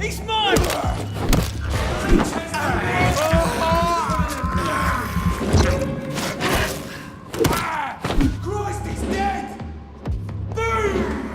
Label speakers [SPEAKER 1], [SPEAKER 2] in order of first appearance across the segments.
[SPEAKER 1] He's mine! Christ, he's dead! Boom!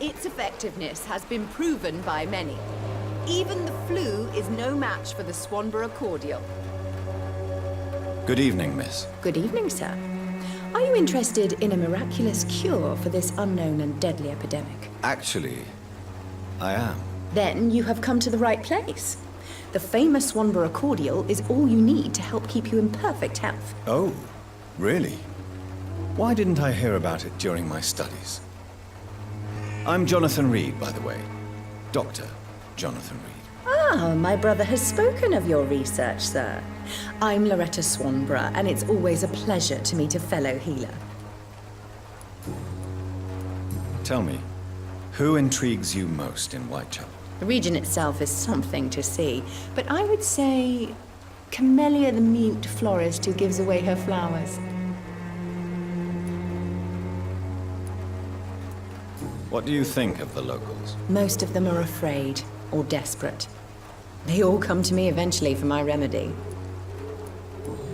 [SPEAKER 2] Its effectiveness has been proven by many. Even the flu is no match for the Swanborough cordial.
[SPEAKER 3] Good evening, miss.
[SPEAKER 2] Good evening, sir. Are you interested in a miraculous cure for this unknown and deadly epidemic?
[SPEAKER 3] Actually, I am.
[SPEAKER 2] Then you have come to the right place. The famous Swanborough cordial is all you need to help keep you in perfect health.
[SPEAKER 3] Oh, really? Why didn't I hear about it during my studies? I'm Jonathan Reid, by the way. Dr. Jonathan Reid.
[SPEAKER 2] Ah, my brother has spoken of your research, sir. I'm Loretta Swanborough, and it's always a pleasure to meet a fellow healer.
[SPEAKER 3] Tell me, who intrigues you most in Whitechapel?
[SPEAKER 2] The region itself is something to see, but I would say Camellia the mute florist who gives away her flowers.
[SPEAKER 3] What do you think of the locals?
[SPEAKER 2] Most of them are afraid or desperate. They all come to me eventually for my remedy.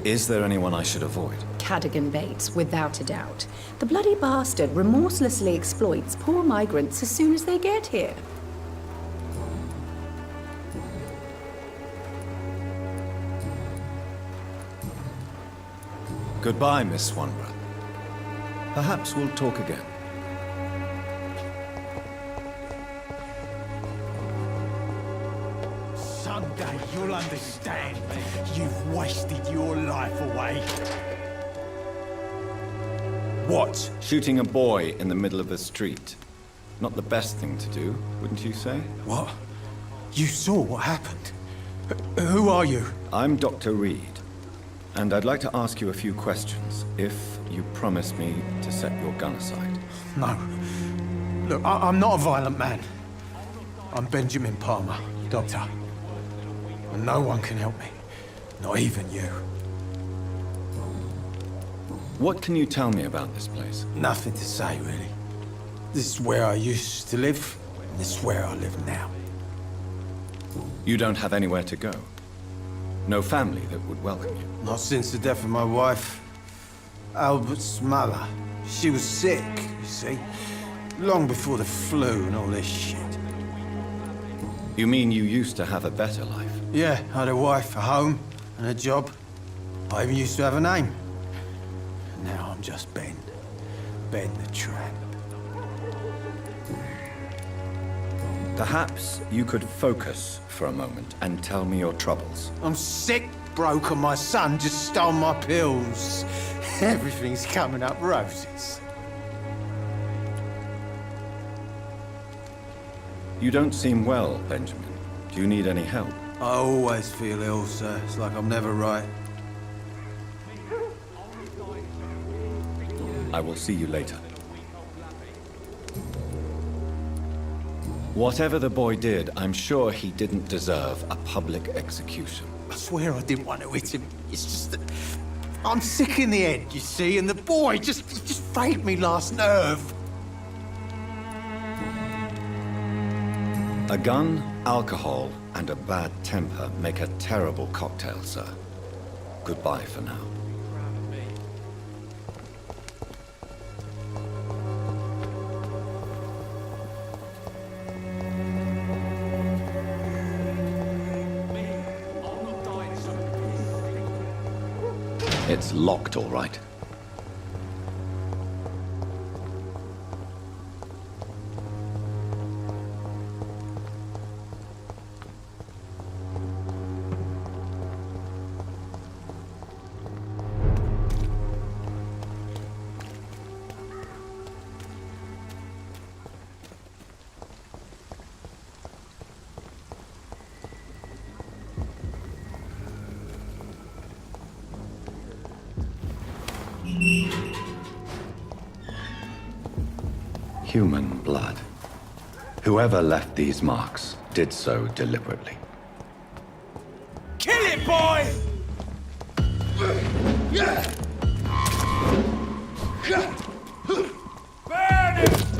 [SPEAKER 3] Is there anyone I should avoid?
[SPEAKER 2] Cadogan Bates, without a doubt. The bloody bastard remorselessly exploits poor migrants as soon as they get here.
[SPEAKER 3] Goodbye, Miss Swanborough. Perhaps we'll talk again.
[SPEAKER 1] Someday you'll understand. You've wasted your life away. What?
[SPEAKER 3] Shooting a boy in the middle of the street. Not the best thing to do, wouldn't you say?
[SPEAKER 1] What? You saw what happened. Who are you?
[SPEAKER 3] I'm Dr. Reid, and I'd like to ask you a few questions, if you promise me to set your gun aside.
[SPEAKER 1] No. Look, I'm not a violent man. I'm Benjamin Palmer, doctor. And no one can help me. Not even you.
[SPEAKER 3] What can you tell me about this place?
[SPEAKER 1] Nothing to say, really. This is where I used to live, and this is where I live now.
[SPEAKER 3] You don't have anywhere to go? No family that would welcome you?
[SPEAKER 1] Not since the death of my wife, Albert's mother. She was sick, you see. Long before the flu and all this shit.
[SPEAKER 3] You mean you used to have a better life?
[SPEAKER 1] Yeah, I had a wife, a home, and a job. I even used to have a name. Now I'm just Ben. Ben the Tramp.
[SPEAKER 3] Perhaps you could focus for a moment and tell me your troubles.
[SPEAKER 1] I'm sick, broke, and my son just stole my pills. Everything's coming up roses.
[SPEAKER 3] You don't seem well, Benjamin. Do you need any help?
[SPEAKER 1] I always feel ill, sir. It's like I'm never right.
[SPEAKER 3] I will see you later. Whatever the boy did, I'm sure he didn't deserve a public execution.
[SPEAKER 1] I swear I didn't want to hit him. It's just that I'm sick in the head, you see, and the boy he just frayed me last nerve.
[SPEAKER 3] A gun, alcohol, and a bad temper make a terrible cocktail, sir. Goodbye for now. It's locked, all right. Human blood. Whoever left these marks did so deliberately.
[SPEAKER 1] Kill it, boy! Burn him!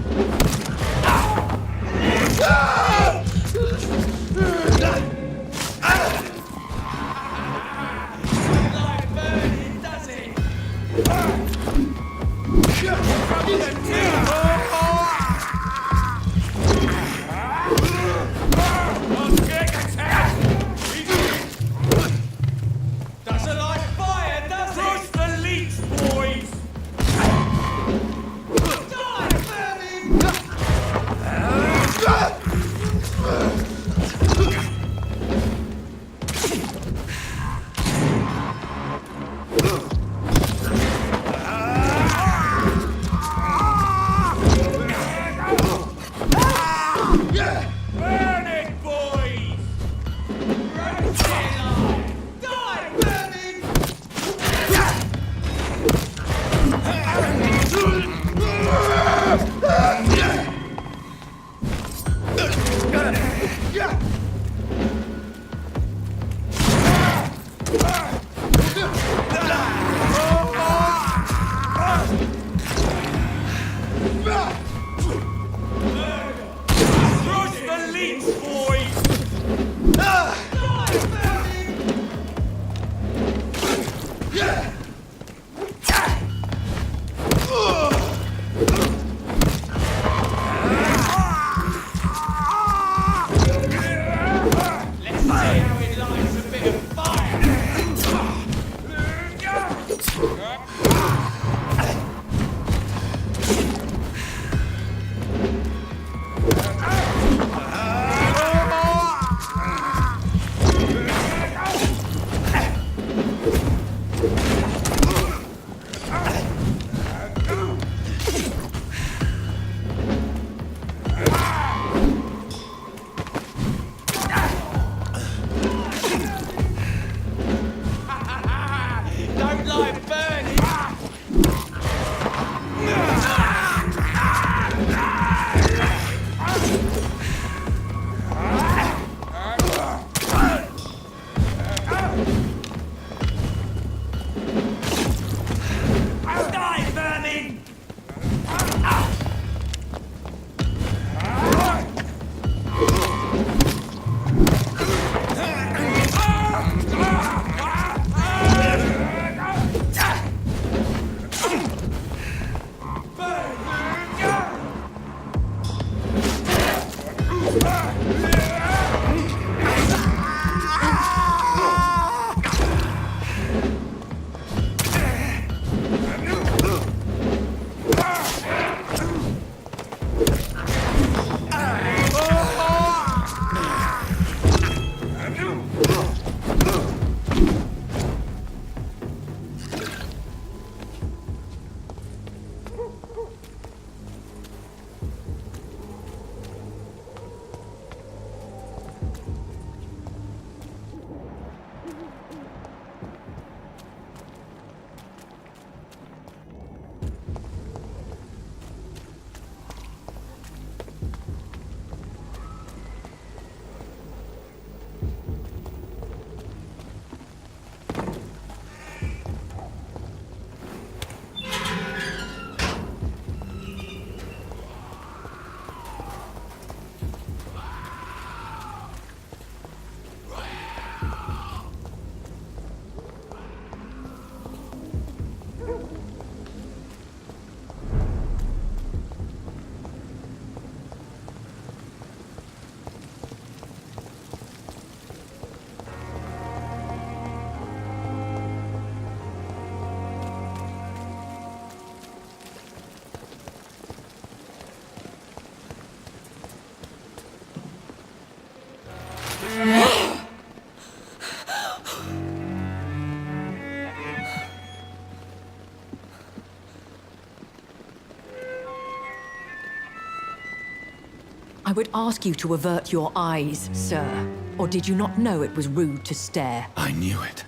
[SPEAKER 4] I would ask you to avert your eyes, sir. Or did you not know it was rude to stare?
[SPEAKER 3] I knew it.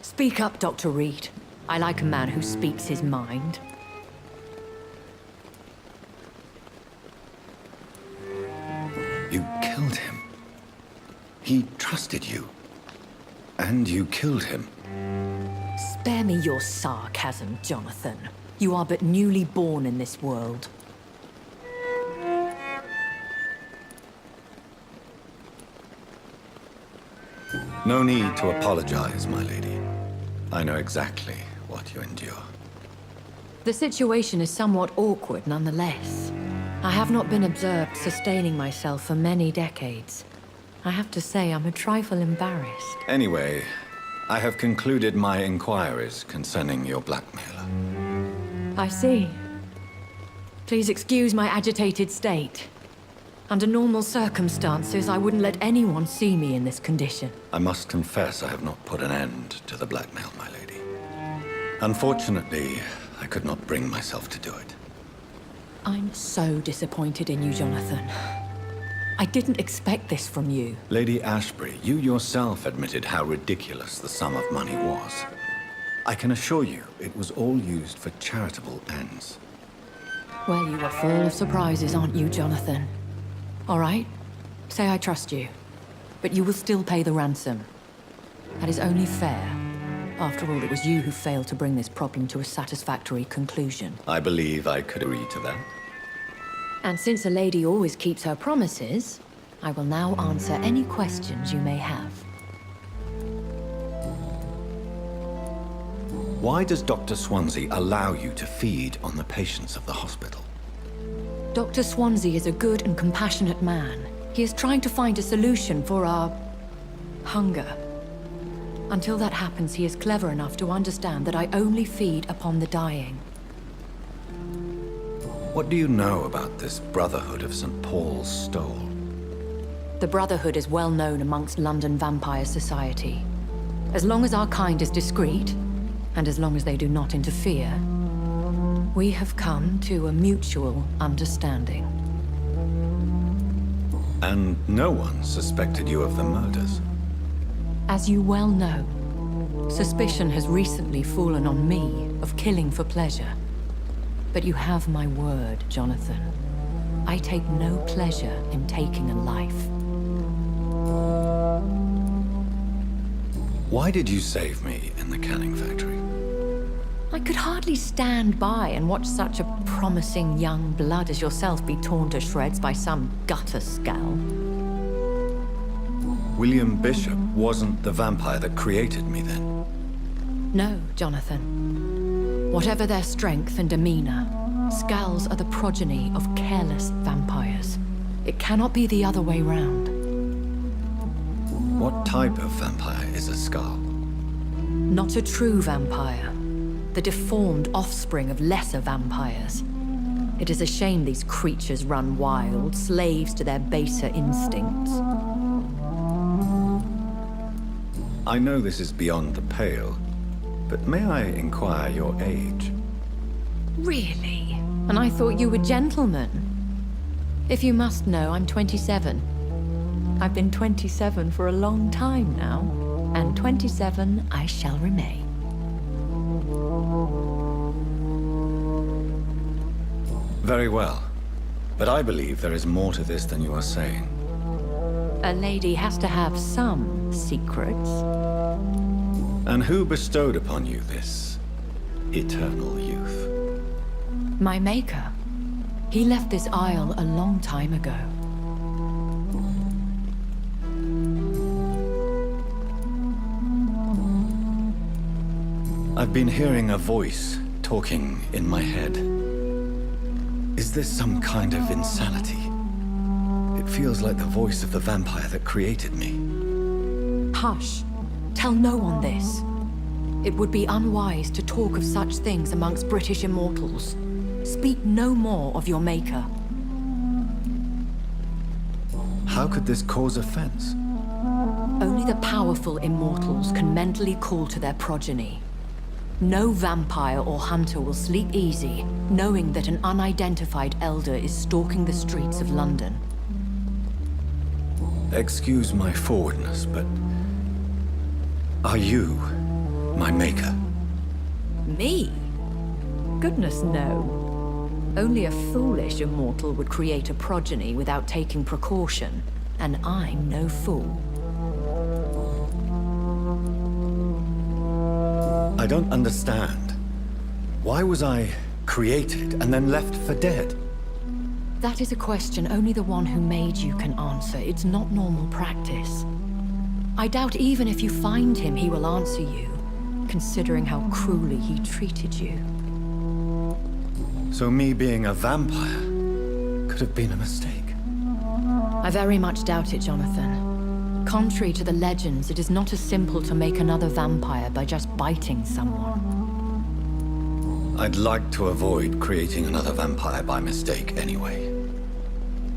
[SPEAKER 4] Speak up, Dr. Reid. I like a man who speaks his mind.
[SPEAKER 3] You killed him. He trusted you. And you killed him.
[SPEAKER 4] Spare me your sarcasm, Jonathan. You are but newly born in this world.
[SPEAKER 3] No need to apologize, my lady. I know exactly what you endure.
[SPEAKER 4] The situation is somewhat awkward nonetheless. I have not been observed sustaining myself for many decades. I have to say I'm a trifle embarrassed.
[SPEAKER 3] Anyway, I have concluded my inquiries concerning your blackmailer.
[SPEAKER 4] I see. Please excuse my agitated state. Under normal circumstances, I wouldn't let anyone see me in this condition.
[SPEAKER 3] I must confess I have not put an end to the blackmail, my lady. Unfortunately, I could not bring myself to do it.
[SPEAKER 4] I'm so disappointed in you, Jonathan. I didn't expect this from you.
[SPEAKER 3] Lady Ashbury, you yourself admitted how ridiculous the sum of money was. I can assure you, it was all used for charitable ends.
[SPEAKER 4] Well, you are full of surprises, aren't you, Jonathan? All right, say I trust you, but you will still pay the ransom. That is only fair. After all, it was you who failed to bring this problem to a satisfactory conclusion.
[SPEAKER 3] I believe I could agree to that.
[SPEAKER 4] And since a lady always keeps her promises, I will now answer any questions you may have.
[SPEAKER 3] Why does Dr. Swansea allow you to feed on the patients of the hospital?
[SPEAKER 4] Dr. Swansea is a good and compassionate man. He is trying to find a solution for our hunger. Until that happens, he is clever enough to understand that I only feed upon the dying.
[SPEAKER 3] What do you know about this Brotherhood of St. Paul's Stole?
[SPEAKER 4] The Brotherhood is well known amongst London vampire society. As long as our kind is discreet, and as long as they do not interfere, we have come to a mutual understanding.
[SPEAKER 3] And no one suspected you of the murders?
[SPEAKER 4] As you well know, suspicion has recently fallen on me of killing for pleasure. But you have my word, Jonathan. I take no pleasure in taking a life.
[SPEAKER 3] Why did you save me in the canning factory?
[SPEAKER 4] I could hardly stand by and watch such a promising young blood as yourself be torn to shreds by some gutter scowl.
[SPEAKER 3] William Bishop wasn't the vampire that created me then?
[SPEAKER 4] No, Jonathan. Whatever their strength and demeanor, Skulls are the progeny of careless vampires. It cannot be the other way round.
[SPEAKER 3] What type of vampire is a Skull?
[SPEAKER 4] Not a true vampire. The deformed offspring of lesser vampires. It is a shame these creatures run wild, slaves to their baser instincts.
[SPEAKER 3] I know this is beyond the pale, but may I inquire your age?
[SPEAKER 4] Really? And I thought you were gentlemen. If you must know, I'm 27. I've been 27 for a long time now, and 27 I shall remain.
[SPEAKER 3] Very well, but I believe there is more to this than you are saying.
[SPEAKER 4] A lady has to have some secrets.
[SPEAKER 3] And who bestowed upon you this eternal youth?
[SPEAKER 4] My maker. He left this isle a long time ago.
[SPEAKER 3] I've been hearing a voice talking in my head. Is this some kind of insanity? It feels like the voice of the vampire that created me.
[SPEAKER 4] Hush. Tell no one this. It would be unwise to talk of such things amongst British immortals. Speak no more of your maker.
[SPEAKER 3] How could this cause offense?
[SPEAKER 4] Only the powerful immortals can mentally call to their progeny. No vampire or hunter will sleep easy, knowing that an unidentified elder is stalking the streets of London.
[SPEAKER 3] Excuse my forwardness, but... are you my maker?
[SPEAKER 4] Me? Goodness, no. Only a foolish immortal would create a progeny without taking precaution, and I'm no fool.
[SPEAKER 3] I don't understand. Why was I created and then left for dead?
[SPEAKER 4] That is a question only the one who made you can answer. It's not normal practice. I doubt even if you find him, he will answer you, considering how cruelly he treated you.
[SPEAKER 3] So me being a vampire could have been a mistake.
[SPEAKER 4] I very much doubt it, Jonathan. Contrary to the legends, it is not as simple to make another vampire by just biting someone.
[SPEAKER 3] I'd like to avoid creating another vampire by mistake anyway.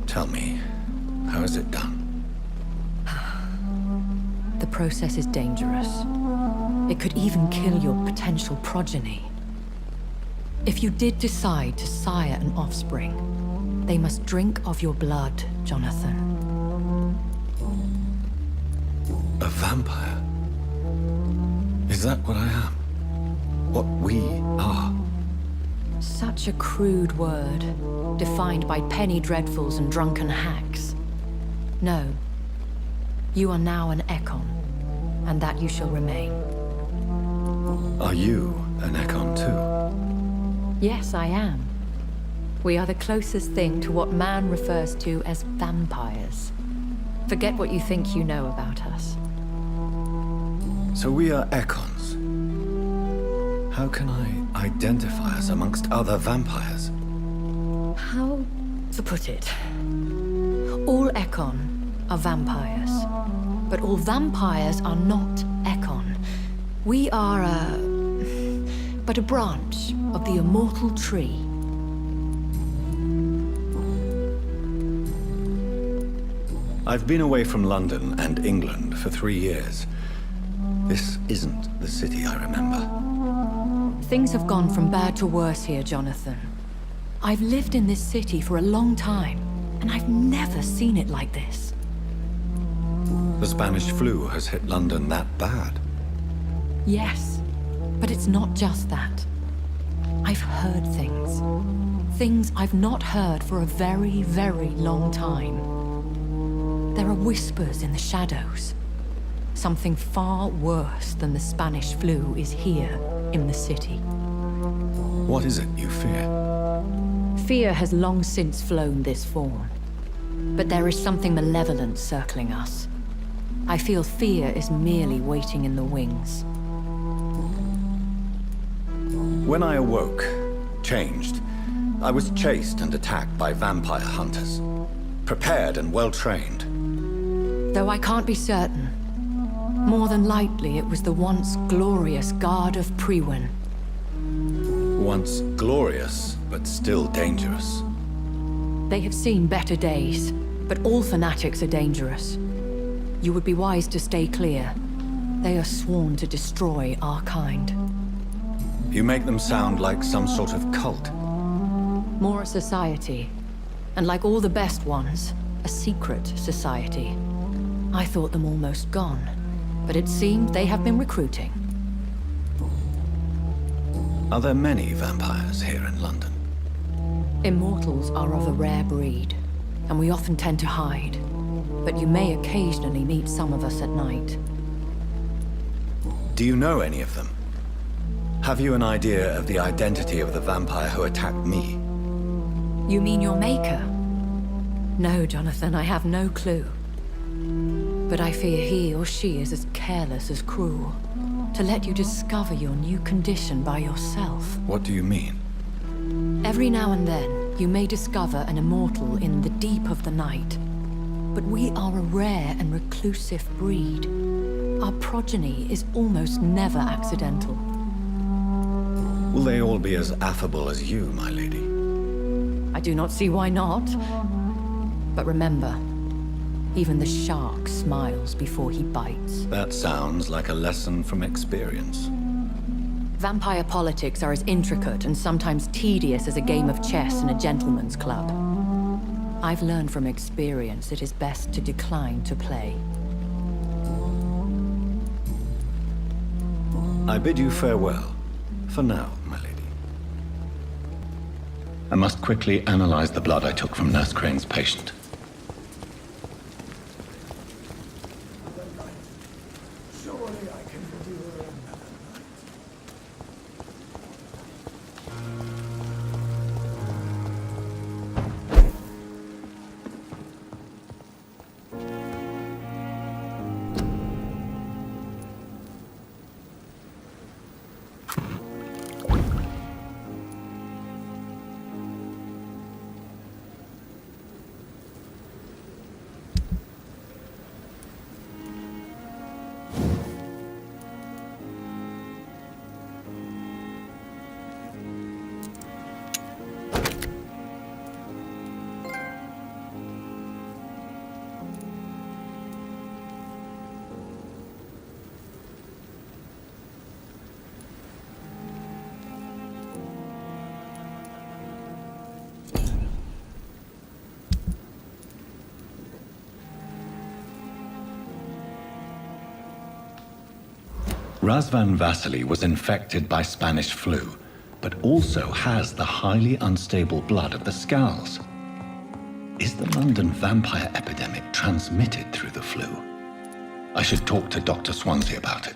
[SPEAKER 3] Tell me, how is it done?
[SPEAKER 4] The process is dangerous. It could even kill your potential progeny. If you did decide to sire an offspring, they must drink of your blood, Jonathan.
[SPEAKER 3] A vampire? Is that what I am? What we are?
[SPEAKER 4] Such a crude word, defined by penny dreadfuls and drunken hacks. No. You are now an Ekon, and that you shall remain.
[SPEAKER 3] Are you an Ekon too?
[SPEAKER 4] Yes, I am. We are the closest thing to what man refers to as vampires. Forget what you think you know about us.
[SPEAKER 3] So we are Ekons. How can I identify us amongst other vampires?
[SPEAKER 4] How to put it? All Ekon are vampires, but all vampires are not Ekon. We are but a branch of the immortal tree.
[SPEAKER 3] I've been away from London and England for 3 years. This isn't the city I remember.
[SPEAKER 4] Things have gone from bad to worse here, Jonathan. I've lived in this city for a long time, and I've never seen it like this.
[SPEAKER 3] The Spanish flu has hit London that bad.
[SPEAKER 4] Yes, but it's not just that. I've heard things. Things I've not heard for a very, very long time. There are whispers in the shadows. Something far worse than the Spanish flu is here in the city.
[SPEAKER 3] What is it you fear?
[SPEAKER 4] Fear has long since flown this fawn. But there is something malevolent circling us. I feel fear is merely waiting in the wings.
[SPEAKER 3] When I awoke, changed, I was chased and attacked by vampire hunters. Prepared and well-trained.
[SPEAKER 4] Though I can't be certain, more than likely it was the once glorious Guard of Priwen.
[SPEAKER 3] Once glorious, but still dangerous.
[SPEAKER 4] They have seen better days, but all fanatics are dangerous. You would be wise to stay clear. They are sworn to destroy our kind.
[SPEAKER 3] You make them sound like some sort of cult.
[SPEAKER 4] More a society. And like all the best ones, a secret society. I thought them almost gone, but it seemed they have been recruiting.
[SPEAKER 3] Are there many vampires here in London?
[SPEAKER 4] Immortals are of a rare breed, and we often tend to hide. But you may occasionally meet some of us at night.
[SPEAKER 3] Do you know any of them? Have you an idea of the identity of the vampire who attacked me?
[SPEAKER 4] You mean your maker? No, Jonathan, I have no clue. But I fear he or she is as careless as cruel. To let you discover your new condition by yourself.
[SPEAKER 3] What do you mean?
[SPEAKER 4] Every now and then, you may discover an immortal in the deep of the night. But we are a rare and reclusive breed. Our progeny is almost never accidental.
[SPEAKER 3] Will they all be as affable as you, my lady?
[SPEAKER 4] I do not see why not. But remember, even the shark smiles before he bites.
[SPEAKER 3] That sounds like a lesson from experience.
[SPEAKER 4] Vampire politics are as intricate and sometimes tedious as a game of chess in a gentleman's club. I've learned from experience it is best to decline to play.
[SPEAKER 3] I bid you farewell. For now, my lady. I must quickly analyze the blood I took from Nurse Crane's patient. Razvan Vasily was infected by Spanish flu, but also has the highly unstable blood of the Scowls. Is the London vampire epidemic transmitted through the flu? I should talk to Dr. Swansea about it.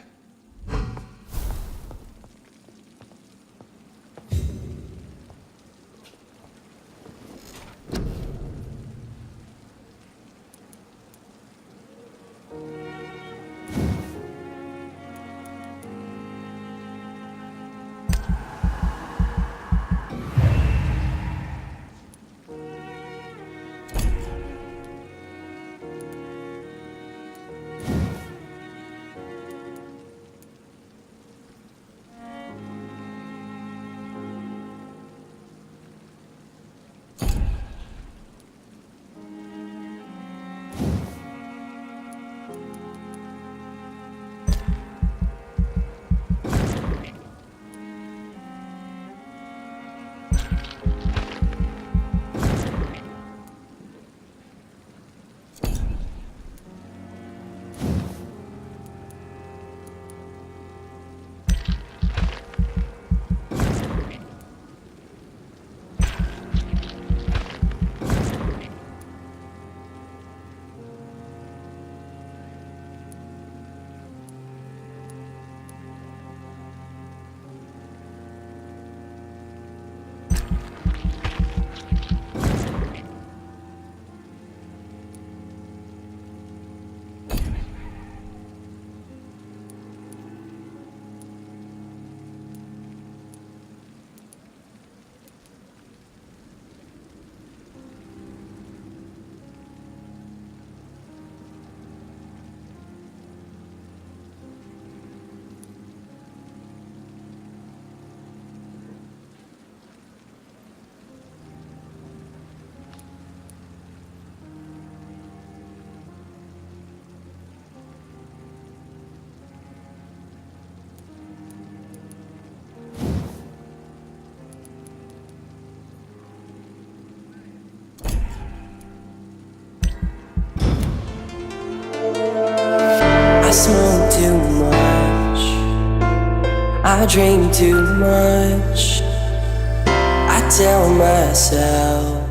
[SPEAKER 5] smoke too much, I drink too much, I tell myself